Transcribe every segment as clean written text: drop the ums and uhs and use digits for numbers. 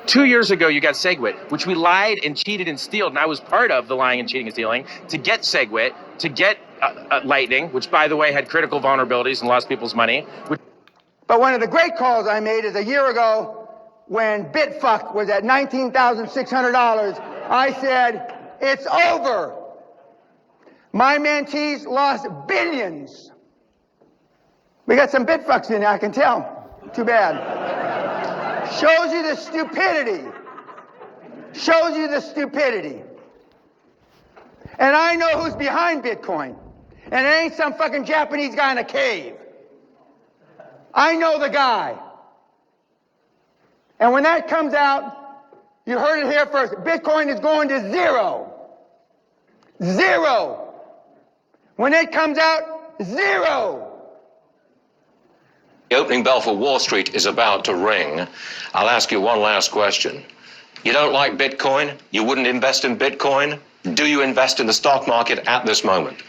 2 years ago, you got SegWit, which we lied and cheated and stealed, and I was part of the lying and cheating and stealing to get SegWit, to get Lightning, which, by the way, had critical vulnerabilities and lost people's money. But one of the great calls I made is a year ago when Bitfuck was at $19,600. I said, it's over. My mentees lost billions. We got some Bitfucks in there, I can tell. Too bad. Shows you the stupidity. Shows you the stupidity. And I know who's behind Bitcoin. And it ain't some fucking Japanese guy in a cave. I know the guy. And when that comes out, you heard it here first. Bitcoin is going to zero. Zero. When it comes out, zero. The opening bell for Wall Street is about to ring. I'll ask you one last question. You don't like Bitcoin? You wouldn't invest in Bitcoin? Do you invest in the stock market at this moment?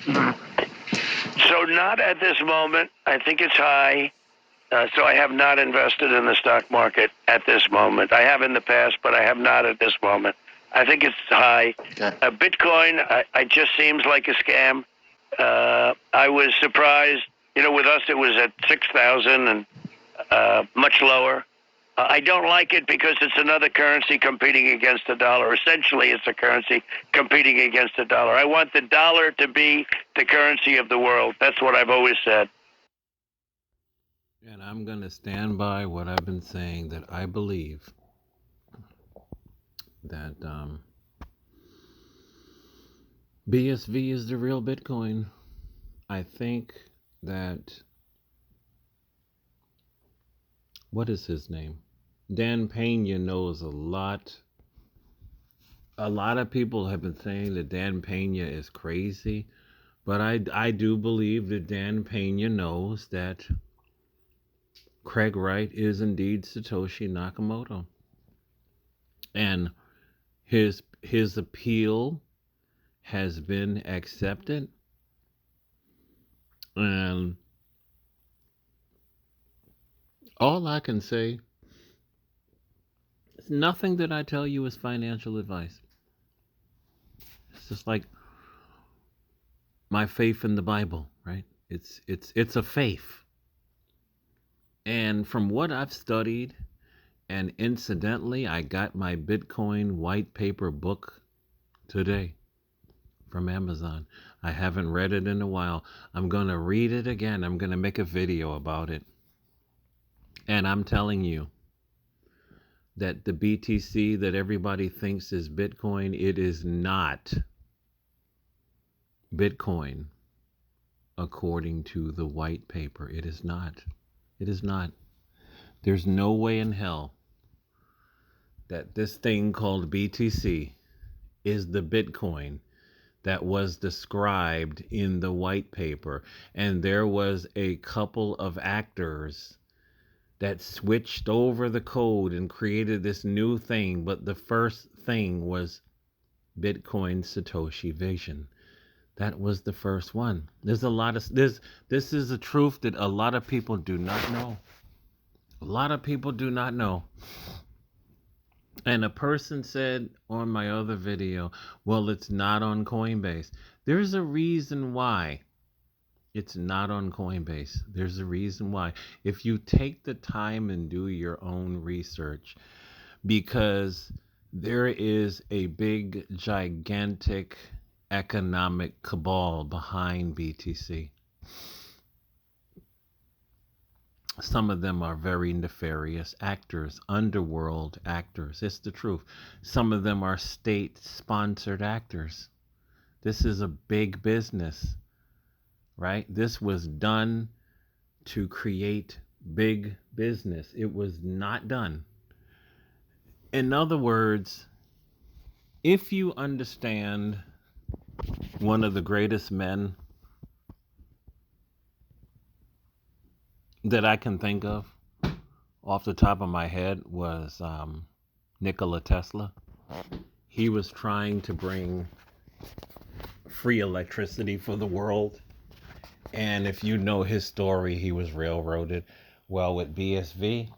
So not at this moment. I think it's high. So I have not invested in the stock market at this moment. I have in the past, but I have not at this moment. I think it's high. Okay. Bitcoin, I just seems like a scam. I was surprised. You know, with us, it was at 6,000 and much lower. I don't like it because it's another currency competing against the dollar. Essentially, it's a currency competing against the dollar. I want the dollar to be the currency of the world. That's what I've always said. And I'm going to stand by what I've been saying, that I believe that BSV is the real Bitcoin. I think that, what is his name? Dan Pena knows a lot. A lot of people have been saying that Dan Pena is crazy, but I do believe that Dan Pena knows that Craig Wright is indeed Satoshi Nakamoto. And his appeal has been accepted. And all I can say is nothing that I tell you is financial advice. It's just like my faith in the Bible, right? It's a faith. And from what I've studied, and incidentally, I got my Bitcoin white paper book today from Amazon. I haven't read it in a while. I'm going to read it again. I'm going to make a video about it. And I'm telling you that the BTC that everybody thinks is Bitcoin, it is not Bitcoin according to the white paper. It is not. It is not. There's no way in hell that this thing called BTC is the Bitcoin that was described in the white paper. And there was a couple of actors that switched over the code and created this new thing. But the first thing was Bitcoin Satoshi Vision. That was the first one. There's a lot of this is a truth that a lot of people do not know. A lot of people do not know. And a person said on my other video, well, it's not on Coinbase. There's a reason why it's not on Coinbase. There's a reason why. If you take the time and do your own research, because there is a big, gigantic economic cabal behind BTC. Some of them are very nefarious actors, underworld actors. It's the truth. Some of them are state-sponsored actors. This is a big business, right? This was done to create big business. It was not done. In other words, if you understand one of the greatest men that I can think of off the top of my head was Nikola Tesla. He was trying to bring free electricity for the world. And if you know his story, he was railroaded. Well, with BSV,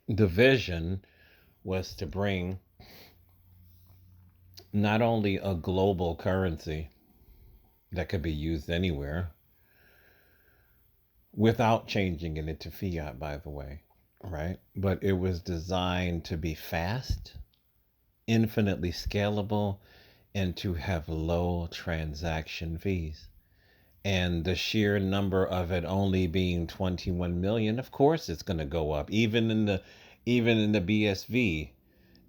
the vision was to bring not only a global currency that could be used anywhere without changing it into fiat, by the way, right? But it was designed to be fast, infinitely scalable, and to have low transaction fees. And the sheer number of it only being 21 million, of course it's going to go up. Even in the BSV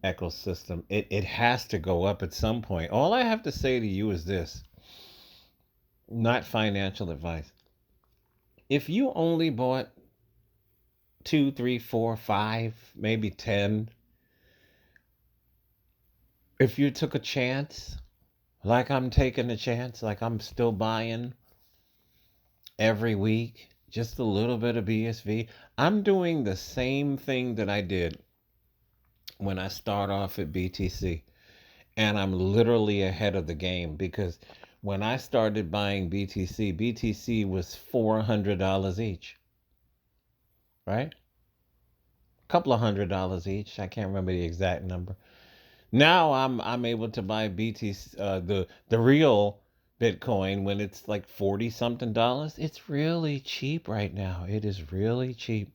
ecosystem, it has to go up at some point. All I have to say to you is this, not financial advice. If you only bought two, three, four, five, maybe 10, if you took a chance, like I'm taking a chance, like I'm still buying every week, just a little bit of BSV, I'm doing the same thing that I did when I start off at BTC. And I'm literally ahead of the game because when I started buying BTC was $400 each, right? A couple of $100 each. I can't remember the exact number. Now I'm able to buy BTC, the real Bitcoin, when it's like 40 something dollars. It's really cheap right now. It is really cheap.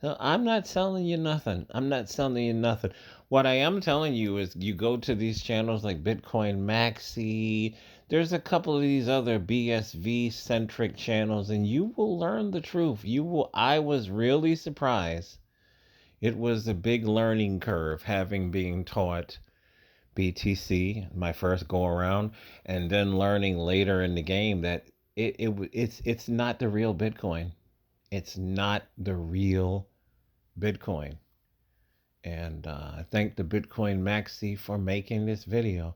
So I'm not selling you nothing. I'm not selling you nothing. What I am telling you is you go to these channels like Bitcoin Maxi. There's a couple of these other BSV centric channels, and you will learn the truth. You will. I was really surprised. It was a big learning curve having being taught BTC my first go around, and then learning later in the game that it's not the real Bitcoin. It's not the real Bitcoin. And I thank the Bitcoin Maxi for making this video.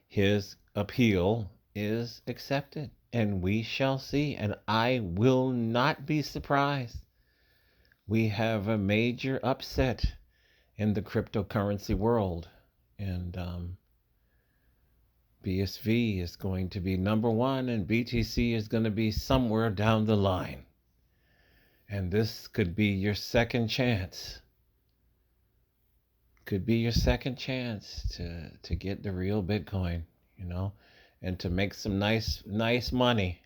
His appeal is accepted, and we shall see. And I will not be surprised. We have a major upset in the cryptocurrency world. And BSV is going to be number one, and BTC is going to be somewhere down the line. And this could be your second chance. Could be your second chance to get the real Bitcoin, and to make some nice money.